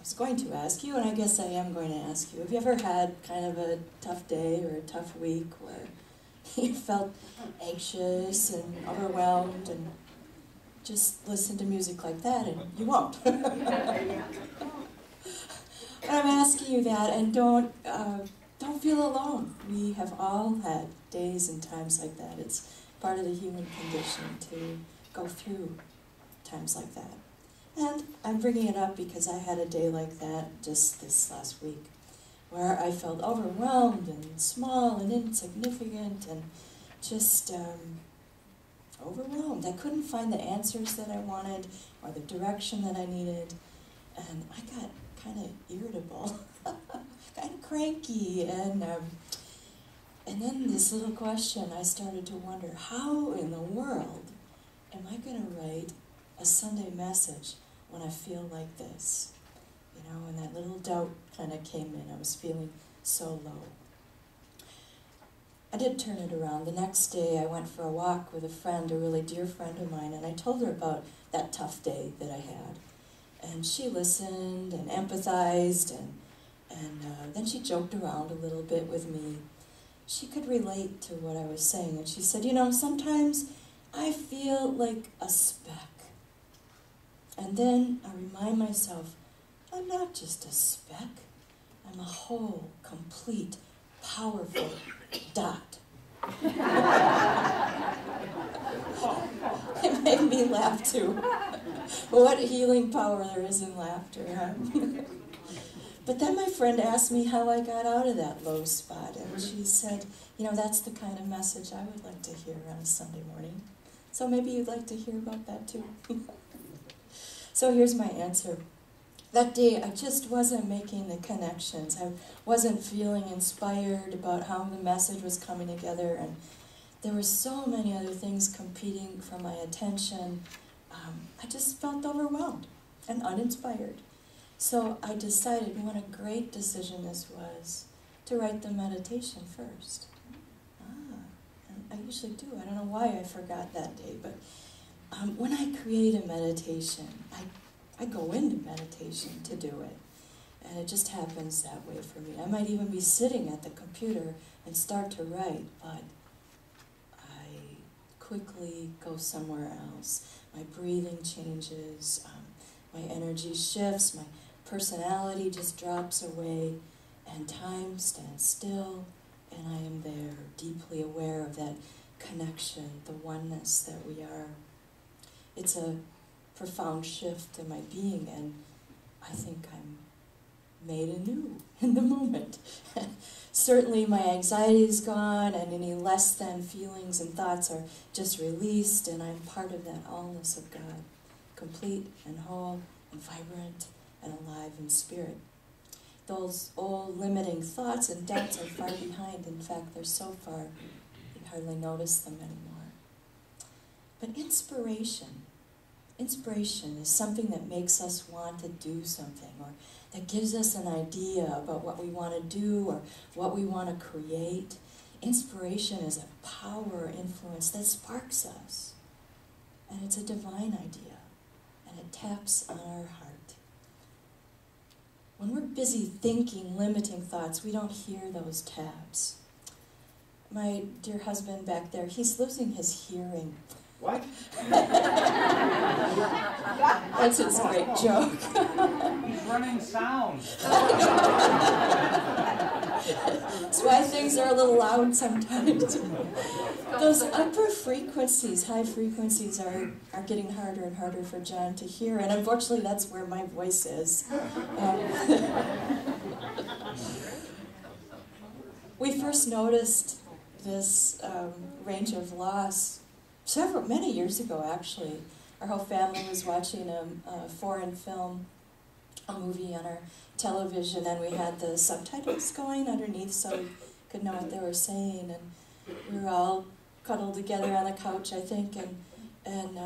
was going to ask you, and I guess I am going to ask you, have you ever had kind of a tough day or a tough week where you felt anxious and overwhelmed, and just listen to music like that and you won't? But I'm asking you that, and don't feel alone. We have all had days and times like that. It's part of the human condition to go through times like that. And I'm bringing it up because I had a day like that just this last week, where I felt overwhelmed and small and insignificant and just overwhelmed. I couldn't find the answers that I wanted or the direction that I needed, and I got kind of irritable, kind of cranky, and then this little question, I started to wonder, how in the world am I going to write a Sunday message when I feel like this? You know, and that little doubt kind of came in. I was feeling so low. I did turn it around. The next day I went for a walk with a friend, a really dear friend of mine, and I told her about that tough day that I had. And she listened and empathized, and then she joked around a little bit with me. She could relate to what I was saying, and she said, you know, sometimes I feel like a speck. And then I remind myself, I'm not just a speck. I'm a whole, complete, powerful dot. It made me laugh too. What healing power there is in laughter, huh? But then my friend asked me how I got out of that low spot, and she said, you know, that's the kind of message I would like to hear on a Sunday morning. So maybe you'd like to hear about that too. So here's my answer. That day, I just wasn't making the connections. I wasn't feeling inspired about how the message was coming together, and there were so many other things competing for my attention. I just felt overwhelmed and uninspired. So I decided, what a great decision this was, to write the meditation first. And I usually do. I don't know why I forgot that day, but when I create a meditation, I go into meditation to do it. And it just happens that way for me. I might even be sitting at the computer and start to write, but I quickly go somewhere else. My breathing changes, my energy shifts, my personality just drops away, and time stands still, and I am there, deeply aware of that connection, the oneness that we are. It's a profound shift in my being, and I think I'm made anew in the moment. Certainly my anxiety is gone, and any less than feelings and thoughts are just released, and I'm part of that allness of God, complete and whole and vibrant and alive in spirit. Those old limiting thoughts and doubts are far behind. In fact, they're so far you hardly notice them anymore. But inspiration is something that makes us want to do something, or that gives us an idea about what we want to do or what we want to create. Inspiration is a power or influence that sparks us. And it's a divine idea, and it taps on our heart. When we're busy thinking limiting thoughts, we don't hear those taps. My dear husband back there, he's losing his hearing. What? That's his great joke. He's running sound. That's why things are a little loud sometimes. Those upper frequencies, high frequencies, are getting harder and harder for John to hear, and unfortunately that's where my voice is. We first noticed this range of loss many years ago, actually. Our whole family was watching a foreign film, a movie on our television, and we had the subtitles going underneath so we could know what they were saying, and we were all cuddled together on the couch, I think, and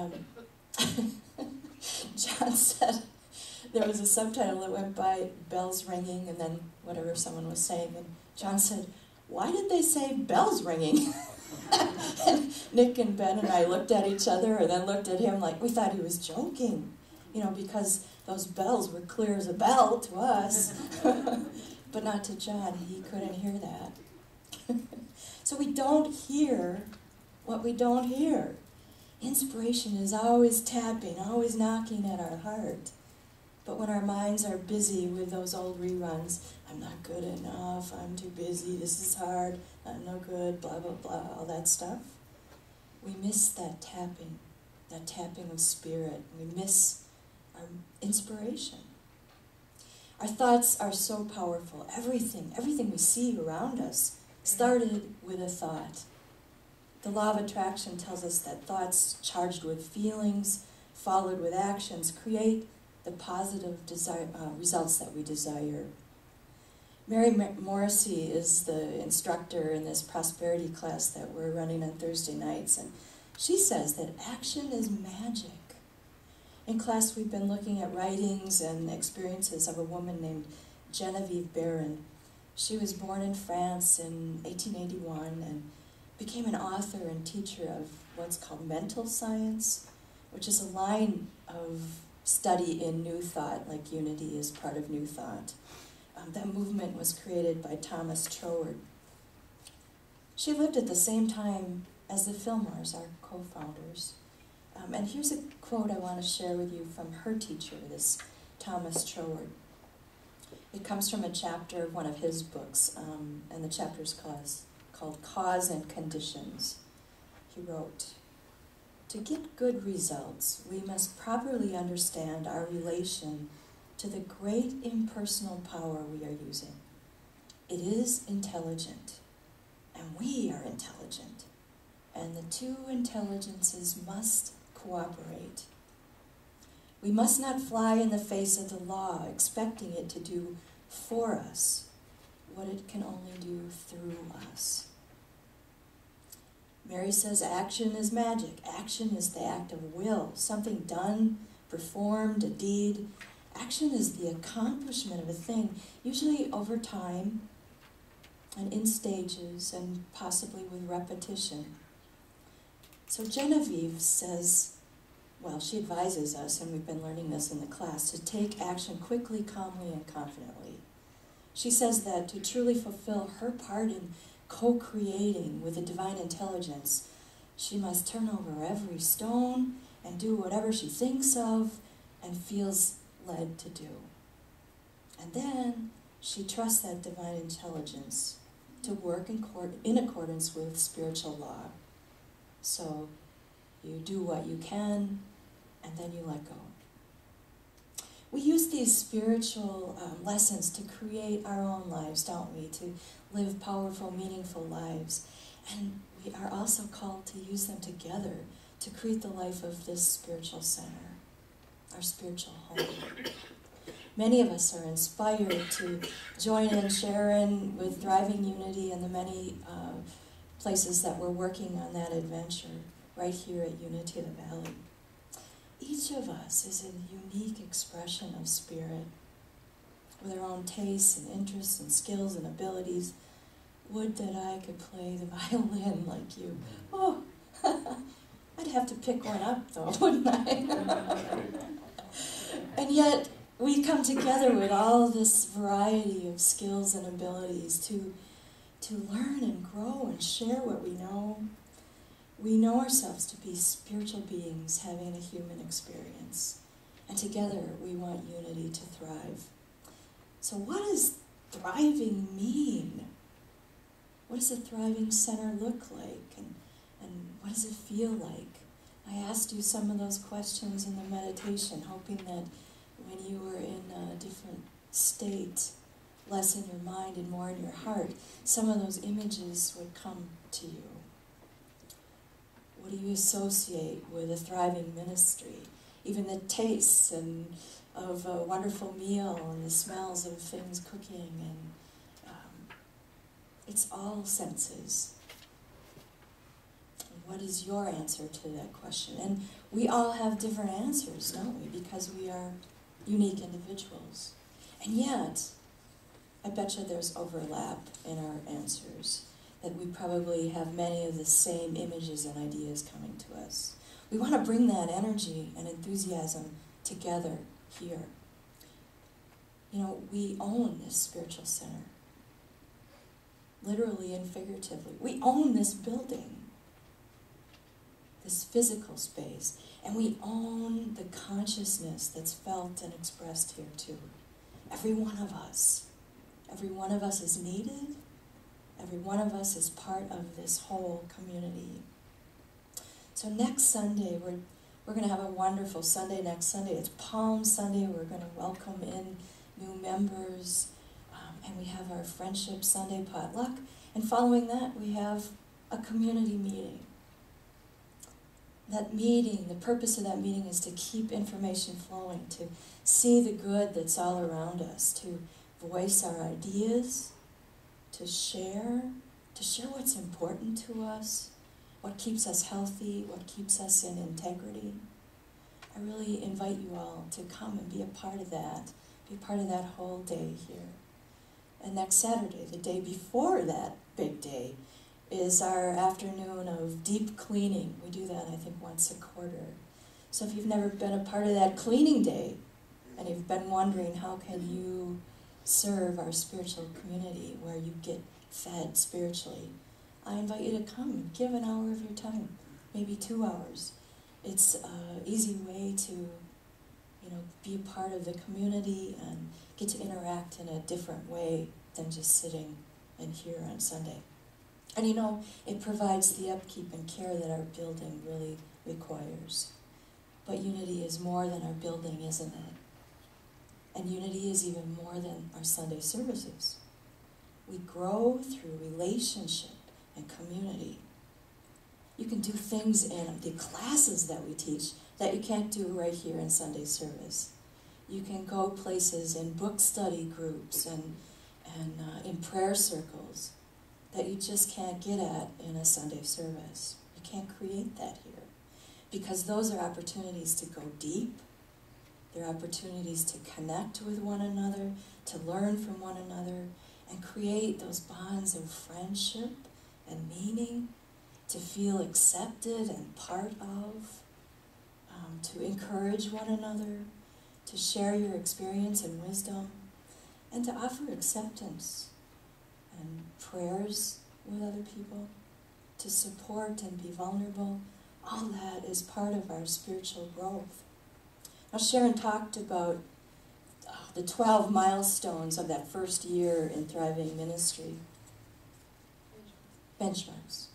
John said there was a subtitle that went by, bells ringing, and then whatever someone was saying, and John said, why did they say bells ringing? And Nick and Ben and I looked at each other and then looked at him like we thought he was joking, you know, because Those bells were clear as a bell to us, but not to John. He couldn't hear that. So we don't hear what we don't hear. Inspiration is always tapping, always knocking at our heart. But when our minds are busy with those old reruns, I'm not good enough, I'm too busy, this is hard, I'm no good, blah, blah, blah, all that stuff, we miss that tapping of spirit. We miss our inspiration. Our thoughts are so powerful. Everything we see around us started with a thought. The law of attraction tells us that thoughts charged with feelings, followed with actions, create the positive results that we desire. Mary Morrissey is the instructor in this prosperity class that we're running on Thursday nights, and she says that action is magic. In class, we've been looking at writings and experiences of a woman named Genevieve Barron. She was born in France in 1881 and became an author and teacher of what's called mental science, which is a line of study in New Thought, like unity is part of New Thought. That movement was created by Thomas Troward. She lived at the same time as the Fillmores, our co-founders. And here's a quote I want to share with you from her teacher, this Thomas Troward. It comes from a chapter of one of his books, and the chapter is called Cause and Conditions. He wrote, "To get good results, we must properly understand our relation to the great impersonal power we are using. It is intelligent, and we are intelligent, and the two intelligences must cooperate. We must not fly in the face of the law, expecting it to do for us what it can only do through us." Mary says action is magic. Action is the act of will, something done, performed, a deed. Action is the accomplishment of a thing, usually over time and in stages and possibly with repetition. So Genevieve says, well, she advises us, and we've been learning this in the class, to take action quickly, calmly, and confidently. She says that to truly fulfill her part in co-creating with the divine intelligence, she must turn over every stone and do whatever she thinks of and feels led to do. And then she trusts that divine intelligence to work in accordance with spiritual law. So you do what you can, and then you let go. We use these spiritual lessons to create our own lives, don't we? To live powerful, meaningful lives. And we are also called to use them together to create the life of this spiritual center, our spiritual home. Many of us are inspired to join in, share in with Thriving Unity and the many places that we're working on that adventure right here at Unity of the Valley. Each of us is a unique expression of spirit with our own tastes and interests and skills and abilities. Would that I could play the violin like you. Oh, I'd have to pick one up though, wouldn't I? And yet, we come together with all this variety of skills and abilities to learn and grow and share what we know. We know ourselves to be spiritual beings having a human experience. And together we want unity to thrive. So what does thriving mean? What does a thriving center look like? And what does it feel like? I asked you some of those questions in the meditation, hoping that when you were in a different state, less in your mind and more in your heart, some of those images would come to you. What do you associate with a thriving ministry? Even the tastes of a wonderful meal and the smells of things cooking, and it's all senses. And what is your answer to that question? And we all have different answers, don't we? Because we are unique individuals. And yet, I bet you there's overlap in our answers, that we probably have many of the same images and ideas coming to us. We want to bring that energy and enthusiasm together here You know, we own this spiritual center. Literally and figuratively. We own this building, this physical space, and we own the consciousness that's felt and expressed here too. Every one of us. Every one of us is needed. Every one of us is part of this whole community. So next Sunday, we're going to have a wonderful Sunday next Sunday. It's Palm Sunday. We're going to welcome in new members. And we have our Friendship Sunday potluck. And following that, we have a community meeting. That meeting, the purpose of that meeting is to keep information flowing, to see the good that's all around us, to voice our ideas, to share what's important to us, what keeps us healthy, what keeps us in integrity. I really invite you all to come and be a part of that whole day here. And next Saturday, the day before that big day, is our afternoon of deep cleaning. We do that, I think, once a quarter. So if you've never been a part of that cleaning day, and you've been wondering how can you serve our spiritual community where you get fed spiritually, I invite you to come and give an hour of your time, maybe 2 hours. It's an easy way to, be a part of the community and get to interact in a different way than just sitting in here on Sunday. And it provides the upkeep and care that our building really requires. But unity is more than our building, isn't it? And unity is even more than our Sunday services. We grow through relationship and community. You can do things in the classes that we teach that you can't do right here in Sunday service. You can go places in book study groups and in prayer circles that you just can't get at in a Sunday service. You can't create that here. Because those are opportunities to go deep. They're opportunities to connect with one another, to learn from one another, and create those bonds of friendship and meaning, to feel accepted and part of, to encourage one another, to share your experience and wisdom, and to offer acceptance and prayers with other people, to support and be vulnerable. All that is part of our spiritual growth. Now, Sharon talked about the 12 milestones of that first year in Thriving Ministry. Benchmarks.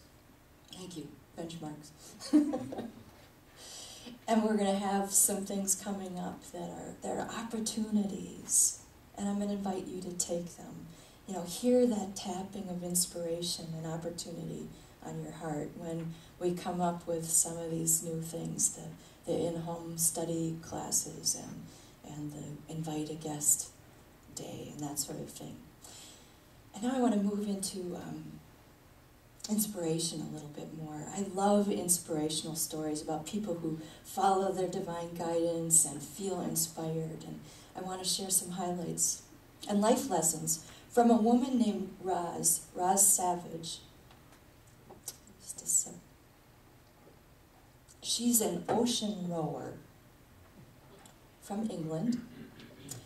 Thank you. Benchmarks. And we're going to have some things coming up that are opportunities. And I'm going to invite you to take them. Hear that tapping of inspiration and opportunity on your heart when we come up with some of these new things, the in-home study classes and the invite a guest day and that sort of thing. And now I want to move into inspiration a little bit more. I love inspirational stories about people who follow their divine guidance and feel inspired. And I want to share some highlights and life lessons from a woman named Roz Savage. Just a sec. She's an ocean rower from England.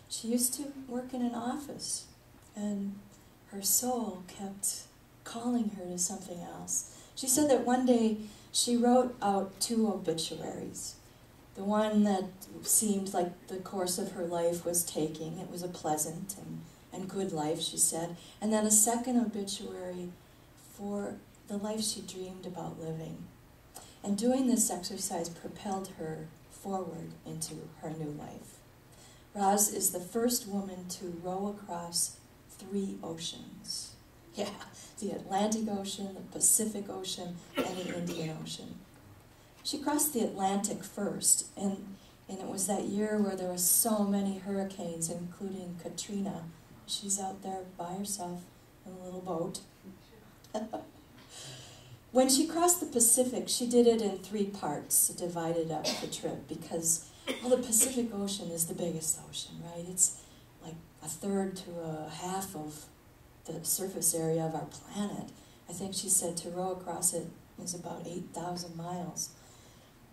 She used to work in an office, and her soul kept calling her to something else. She said that one day she wrote out 2 obituaries. The one that seemed like the course of her life was taking. It was a pleasant and good life, she said. And then a second obituary for the life she dreamed about living. And doing this exercise propelled her forward into her new life. Roz is the first woman to row across 3 oceans. Yeah, the Atlantic Ocean, the Pacific Ocean, and the Indian Ocean. She crossed the Atlantic first, and it was that year where there were so many hurricanes, including Katrina. She's out there by herself in a little boat. When she crossed the Pacific, she did it in 3 parts, divided up the trip, because, the Pacific Ocean is the biggest ocean, right? It's like 1/3 to a half of the surface area of our planet. I think she said to row across it is about 8,000 miles.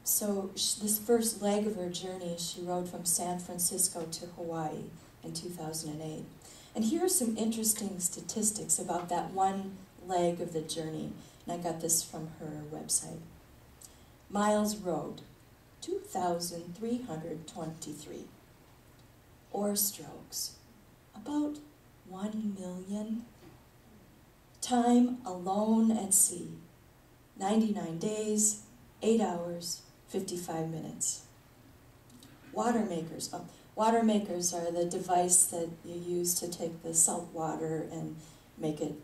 So this first leg of her journey, she rode from San Francisco to Hawaii, in 2008. And here are some interesting statistics about that one leg of the journey. And I got this from her website. Miles rode, 2,323. Oar strokes, about 1 million. Time alone at sea, 99 days, 8 hours, 55 minutes. Water makers. Oh, water makers are the device that you use to take the salt water and make it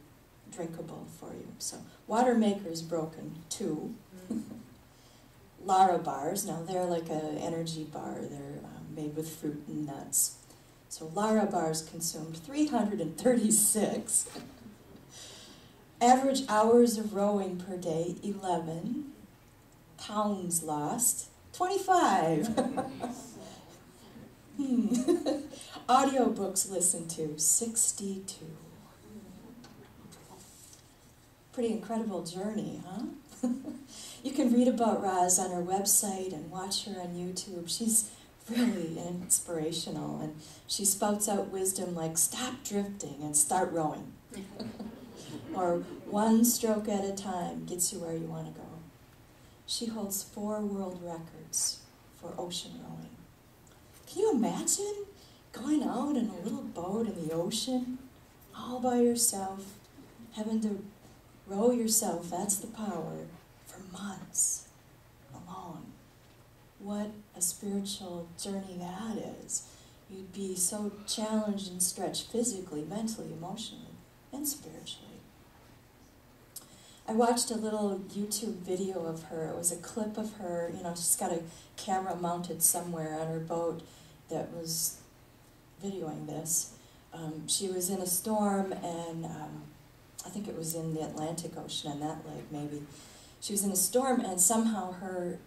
drinkable for you. So water makers broken, 2. Lara bars, now they're like an energy bar. They're made with fruit and nuts. So Lara bars consumed 336. Average hours of rowing per day, 11. Pounds lost, 25. Audiobooks listened to, 62. Pretty incredible journey, huh? You can read about Roz on her website and watch her on YouTube. She's really inspirational, and she spouts out wisdom like stop drifting and start rowing. Or one stroke at a time gets you where you want to go. She holds 4 world records for ocean rowing. Can you imagine going out in a little boat in the ocean, all by yourself, having to row yourself, that's the power, for months alone? What a spiritual journey that is. You'd be so challenged and stretched physically, mentally, emotionally, and spiritually. I watched a little YouTube video of her. It was a clip of her, she's got a camera mounted somewhere on her boat that was videoing this. She was in a storm, and I think it was in the Atlantic Ocean on that lake, maybe. She was in a storm, and somehow her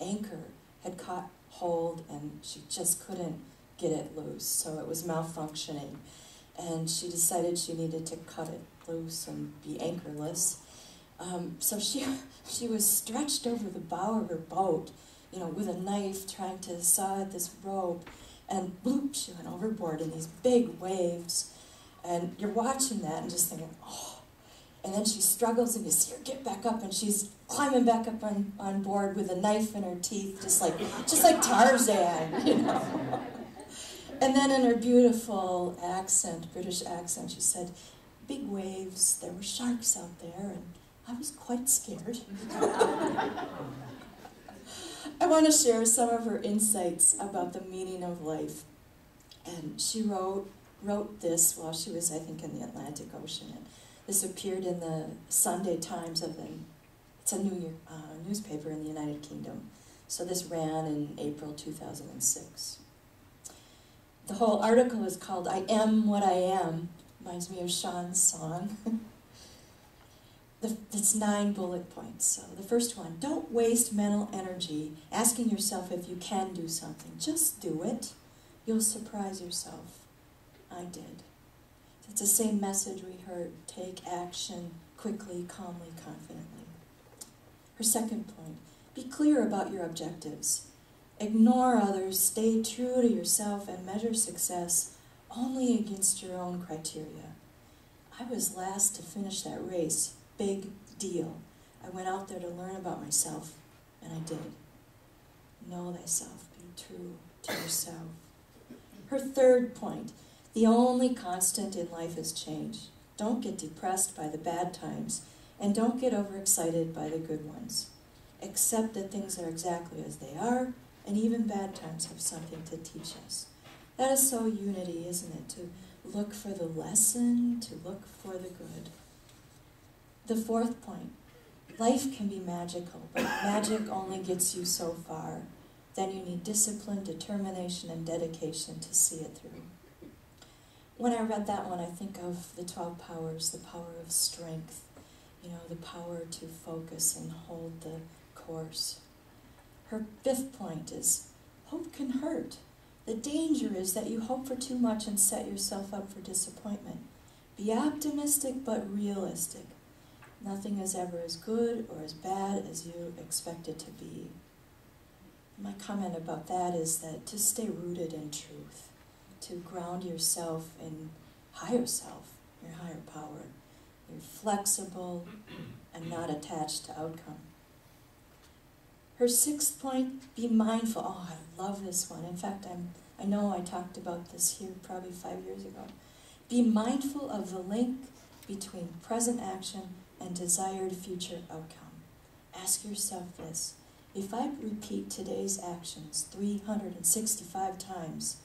anchor had caught hold, and she just couldn't get it loose, so it was malfunctioning. And she decided she needed to cut it loose and be anchorless. So she was stretched over the bow of her boat, with a knife trying to saw at this rope, and bloop, she went overboard in these big waves. And you're watching that and just thinking, oh. And then she struggles, and you see her get back up, and she's climbing back up on board with a knife in her teeth, just like Tarzan, And then in her beautiful accent, British accent, she said, big waves, there were sharks out there, and I was quite scared. I want to share some of her insights about the meaning of life. And she wrote this while she was, I think, in the Atlantic Ocean. And this appeared in the Sunday Times it's a newspaper in the United Kingdom. So this ran in April 2006. The whole article is called I Am What I Am. Reminds me of Sean's song. It's 9 bullet points. So the first one, don't waste mental energy asking yourself if you can do something. Just do it. You'll surprise yourself. I did. It's the same message we heard. Take action quickly, calmly, confidently. Her second point, be clear about your objectives. Ignore others, stay true to yourself, and measure success only against your own criteria. I was last to finish that race. Big deal. I went out there to learn about myself, and I did. Know thyself. Be true to yourself. Her third point, the only constant in life is change. Don't get depressed by the bad times, and don't get overexcited by the good ones. Accept that things are exactly as they are, and even bad times have something to teach us. That is so unity, isn't it? To look for the lesson, to look for the good. The fourth point, life can be magical, but magic only gets you so far. Then you need discipline, determination, and dedication to see it through. When I read that one, I think of the 12 powers, the power of strength, the power to focus and hold the course. Her fifth point is, hope can hurt. The danger is that you hope for too much and set yourself up for disappointment. Be optimistic but realistic. Nothing is ever as good or as bad as you expect it to be. My comment about that is that to stay rooted in truth, to ground yourself in higher self, your higher power. You're flexible and not attached to outcome. Her sixth point, be mindful. Oh, I love this one. In fact, I know I talked about this here probably 5 years ago. Be mindful of the link between present action and desired future outcome. Ask yourself this: if I repeat today's actions 365 times,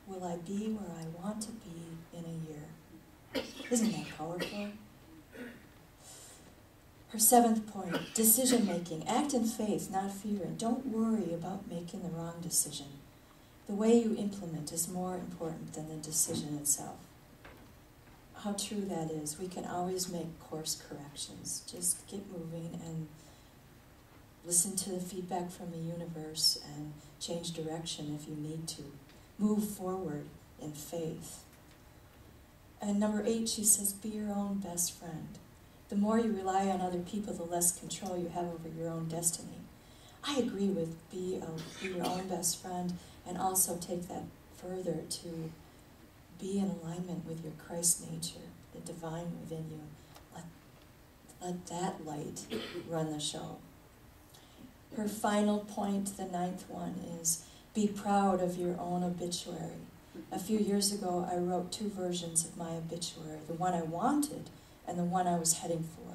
will I be where I want to be in a year? Isn't that powerful? Her seventh point, decision making. Act in faith, not fear, and don't worry about making the wrong decision. The way you implement is more important than the decision itself. How true that is. We can always make course corrections. Just get moving and listen to the feedback from the universe and change direction if you need to. Move forward in faith. And number 8, she says, be your own best friend. The more you rely on other people, the less control you have over your own destiny. I agree with be your own best friend, and also take that further to be in alignment with your Christ nature, the divine within you. Let that light run the show. Her final point, the 9th one, is be proud of your own obituary. A few years ago, I wrote 2 versions of my obituary, the one I wanted and the one I was heading for.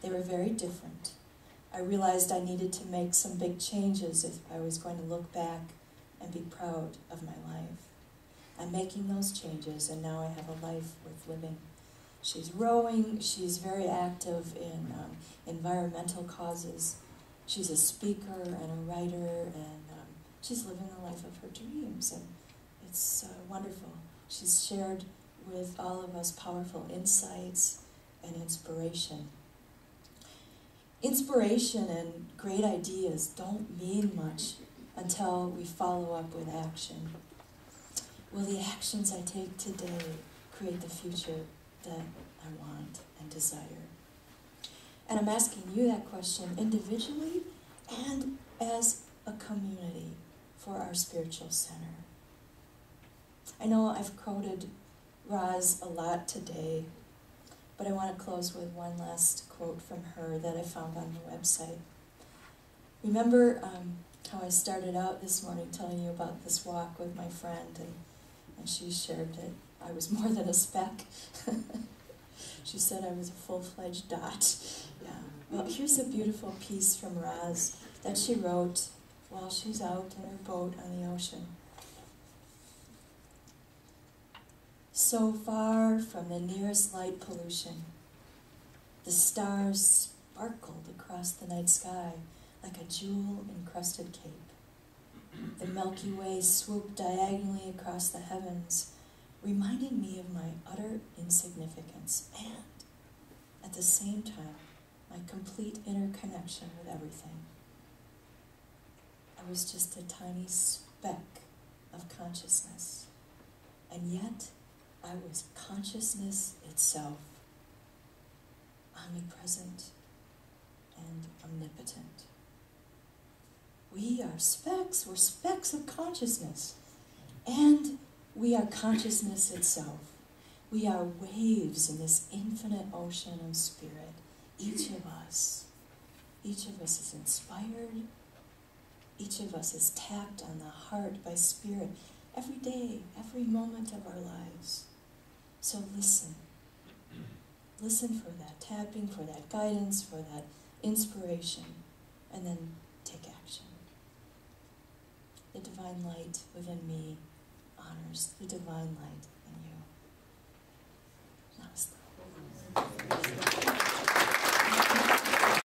They were very different. I realized I needed to make some big changes if I was going to look back and be proud of my life. I'm making those changes, and now I have a life worth living. She's rowing. She's very active in environmental causes. She's a speaker and a writer, and she's living the life of her dreams, and it's wonderful. She's shared with all of us powerful insights and inspiration. Inspiration and great ideas don't mean much until we follow up with action. Will the actions I take today create the future that I want and desire? And I'm asking you that question individually and as a community for our spiritual center. I know I've quoted Roz a lot today, but I want to close with one last quote from her that I found on the website. Remember how I started out this morning telling you about this walk with my friend, and she shared that I was more than a speck. She said I was a full-fledged dot. Yeah. Well, here's a beautiful piece from Roz that she wrote while she's out in her boat on the ocean. So far from the nearest light pollution, the stars sparkled across the night sky like a jewel-encrusted cape. The Milky Way swooped diagonally across the heavens, reminding me of my utter insignificance and, at the same time, my complete interconnection with everything. I was just a tiny speck of consciousness, and yet I was consciousness itself, omnipresent and omnipotent. We are specks, we're specks of consciousness, and we are consciousness itself. We are waves in this infinite ocean of spirit. Each of us is inspired. Each of us is tapped on the heart by spirit every day, every moment of our lives. So listen. Listen for that tapping, for that guidance, for that inspiration, and then take action. The divine light within me honors the divine light